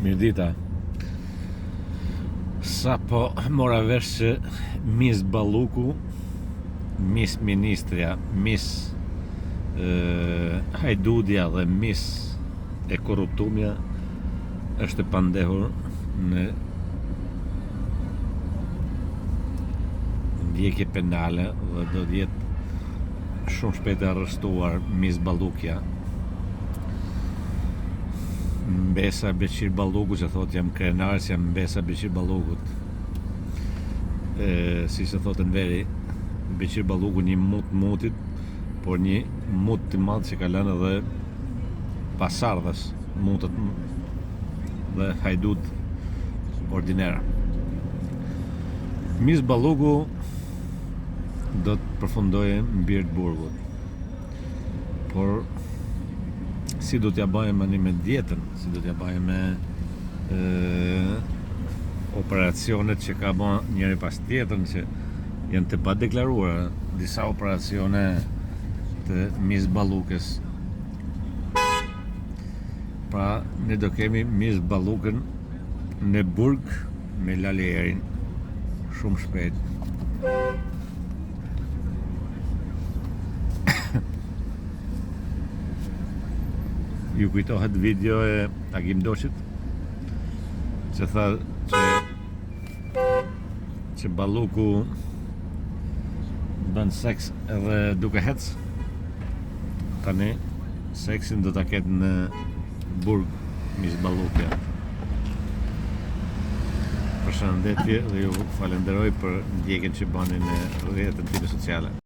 Mirdita. Sa po mora vesh që Miss Balluku, Miss Ministrja, Miss Hajdudja dhe Miss e korruptumja është e pandehur në ndjekje penale dhe do të jetë shumë shpejt e arrestuar Miss Ballukja. Mbesa Beqir Balluku, që thot jam krenar, si jam Mbesa Beqir Ballukut. Si se thot në veri, Beqir Balluku një mutit, por një mut të madh që ka lënë edhe pasardhës, mutët dhe hajdut ordinera. Miss Balluku do të përfundojë në Birtburgut, por si do t'ja bëjmë me dietën, si do t'ja bëjmë me operacionet që ka bën njëri pas tjetrën, që janë të padeklaruara, disa operacione të Miss Ballukës. Pra, ne do kemi Miss Ballukën në burg me Lalierin shumë shpejt. Ju kujtohet video e Agim Doçit që tha që Balluku bën seks edhe duke hec. Tani seksin do ta ketë në burg Miss Ballukja. Përshëndetje dhe ju falenderoj për ndjekjen që bani në rrjetet time sociale.